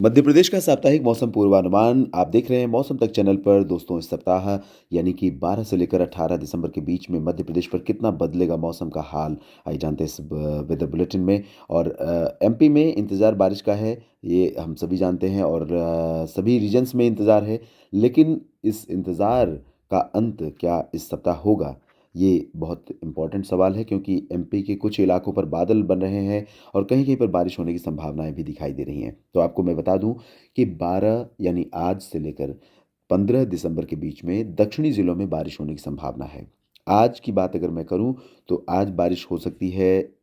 मध्य प्रदेश का साप्ताहिक मौसम पूर्वानुमान आप देख रहे हैं मौसम तक चैनल पर। दोस्तों, इस सप्ताह यानी कि 12 से लेकर 18 दिसंबर के बीच में मध्य प्रदेश पर कितना बदलेगा मौसम का हाल, आइए जानते हैं इस वेदर बुलेटिन में। और एमपी में इंतज़ार बारिश का है, ये हम सभी जानते हैं और सभी रीजन्स में इंतज़ार है। लेकिन इस इंतज़ार का अंत क्या इस सप्ताह होगा, ये बहुत इम्पोर्टेंट सवाल है, क्योंकि एमपी के कुछ इलाकों पर बादल बन रहे हैं और कहीं-कहीं पर बारिश होने की संभावनाएँ भी दिखाई दे रही हैं। तो आपको मैं बता दूँ कि 12 यानी आज से लेकर 15 दिसंबर के बीच में दक्षिणी ज़िलों में बारिश होने की संभावना है। आज की बात अगर मैं करूँ, तो आज बारिश हो सकती है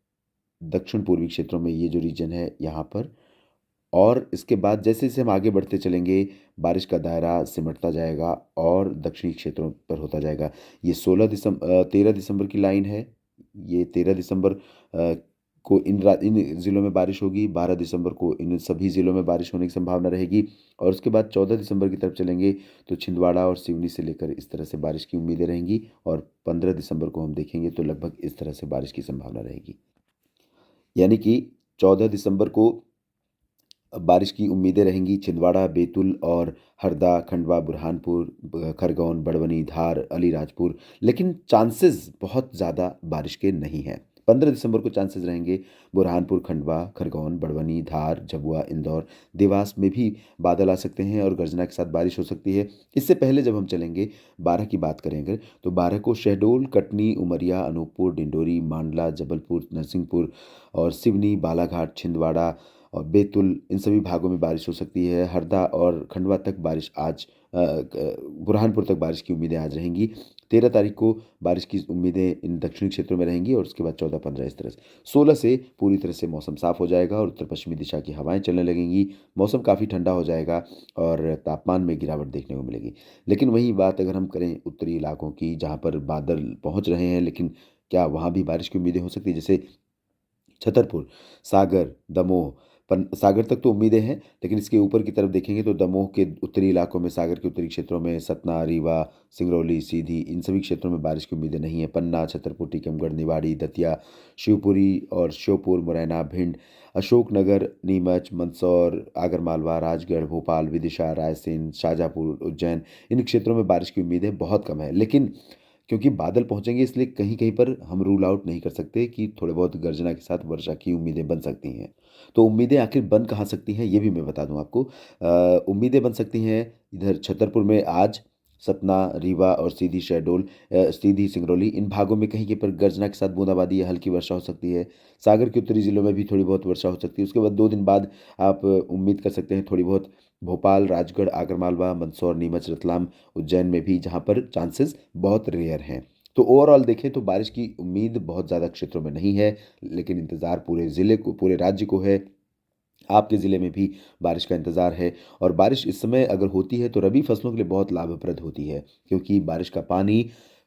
दक्षिण-पूर्वी क्षेत्रों में, ये जो रीजन है यहाँ पर। और इसके बाद जैसे-जैसे हम आगे बढ़ते चलेंगे, बारिश का दायरा सिमटता जाएगा और दक्षिणी क्षेत्रों पर होता जाएगा। ये 13 दिसंबर की लाइन है। ये 13 दिसंबर को इन ज़िलों में बारिश होगी, 12 दिसंबर को इन सभी ज़िलों में बारिश होने की संभावना रहेगी और उसके बाद 14 दिसंबर की तरफ चलेंगे, तो छिंदवाड़ा और सिवनी से लेकर इस तरह से बारिश की उम्मीदें रहेंगी और 15 दिसंबर को हम देखेंगे तो लगभग इस तरह से बारिश की संभावना रहेगी। यानी कि 14 दिसंबर को बारिश की उम्मीदें रहेंगी छिंदवाड़ा, बैतूल और हरदा, खंडवा, बुरहानपुर, खरगोन, बड़वानी, धार, अलीराजपुर। लेकिन चांसेस बहुत ज़्यादा बारिश के नहीं हैं। 15 दिसंबर को चांसेस रहेंगे बुरहानपुर, खंडवा, खरगोन, बड़वानी, धार, झाबुआ, इंदौर, देवास में भी बादल आ सकते हैं और गर्जना के साथ बारिश हो सकती है। इससे पहले जब हम चलेंगे 12 की बात करें अगर, तो 12 को शहडोल, कटनी, उमरिया, अनूपपुर, डिंडोरी, मांडला, जबलपुर, नरसिंहपुर और सिवनी, बालाघाट, छिंदवाड़ा और बैतूल, इन सभी भागों में बारिश हो सकती है। हरदा और खंडवा तक बारिश आज बुरहानपुर तक बारिश की उम्मीदें आज रहेंगी। 13 तारीख को बारिश की उम्मीदें इन दक्षिणी क्षेत्रों में रहेंगी और उसके बाद 14-15 इस तरह से। 16 से पूरी तरह से मौसम साफ हो जाएगा और उत्तर-पश्चिमी दिशा की हवाएँ चलने लगेंगी। मौसम काफ़ी ठंडा हो जाएगा और तापमान में गिरावट देखने को मिलेगी। लेकिन वहीं बात अगर हम करें उत्तरी इलाकों की, जहाँ पर बादल पहुँच रहे हैं, लेकिन क्या वहाँ भी बारिश की उम्मीदें हो सकती है? जैसे छतरपुर, सागर, दमोह, सागर तक तो उम्मीदें हैं, लेकिन इसके ऊपर की तरफ देखेंगे तो दमोह के उत्तरी इलाकों में, सागर के उत्तरी क्षेत्रों में सतना, रीवा, सिंगरौली, सीधी, इन सभी क्षेत्रों में बारिश की उम्मीदें नहीं है। पन्ना, छतरपुर, टीकमगढ़, निवाड़ी, दतिया, शिवपुरी और श्योपुर, मुरैना, भिंड, अशोकनगर, नीमच, मंदसौर, आगरमालवा, राजगढ़, भोपाल, विदिशा, रायसेन, शाजापुर, उज्जैन, इन क्षेत्रों में बारिश की उम्मीदें बहुत कम है। लेकिन क्योंकि बादल पहुँचेंगे, इसलिए कहीं-कहीं पर हम रूल आउट नहीं कर सकते कि थोड़े बहुत गर्जना के साथ वर्षा की उम्मीदें बन सकती हैं। तो उम्मीदें आखिर बन कहाँ सकती हैं, ये भी मैं बता दूँ आपको। उम्मीदें बन सकती हैं इधर छतरपुर में आज, सतना, रीवा और सीधी शहडोल, सीधी, सिंगरौली, इन भागों में कहीं-कहीं पर गर्जना के साथ बूंदाबांदी या हल्की वर्षा हो सकती है। सागर के उत्तरी ज़िलों में भी थोड़ी बहुत वर्षा हो सकती है। उसके बाद 2 दिन बाद आप उम्मीद कर सकते हैं थोड़ी बहुत भोपाल, राजगढ़, आगरमालवा, मंदसौर, नीमच, रतलाम, उज्जैन में भी, जहाँ पर चांसेस बहुत रेयर हैं। तो ओवरऑल देखें तो बारिश की उम्मीद बहुत ज़्यादा क्षेत्रों में नहीं है, लेकिन इंतज़ार पूरे ज़िले को, पूरे राज्य को है। आपके ज़िले में भी बारिश का इंतज़ार है और बारिश इस समय अगर होती है तो रबी फसलों के लिए बहुत लाभप्रद होती है, क्योंकि बारिश का पानी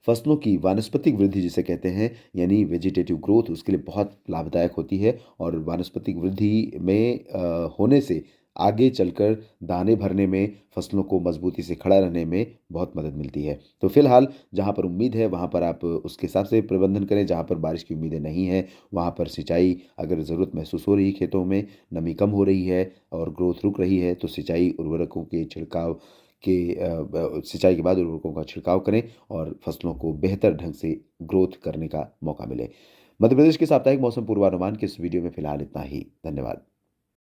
फसलों की वानस्पतिक वृद्धि जिसे कहते हैं, यानी वेजिटेटिव ग्रोथ, उसके लिए बहुत लाभदायक होती है और वानस्पतिक वृद्धि में होने से आगे चलकर दाने भरने में, फसलों को मजबूती से खड़ा रहने में बहुत मदद मिलती है। तो फिलहाल जहाँ पर उम्मीद है वहाँ पर आप उसके हिसाब से प्रबंधन करें, जहाँ पर बारिश की उम्मीदें नहीं हैं वहाँ पर सिंचाई अगर ज़रूरत महसूस हो रही है खेतों में, नमी कम हो रही है और ग्रोथ रुक रही है, तो सिंचाई उर्वरकों के छिड़काव के सिंचाई के बाद उर्वरकों का छिड़काव करें और फसलों को बेहतर ढंग से ग्रोथ करने का मौका मिले। मध्य प्रदेश के साप्ताहिक मौसम पूर्वानुमान के इस वीडियो में फिलहाल इतना ही। धन्यवाद।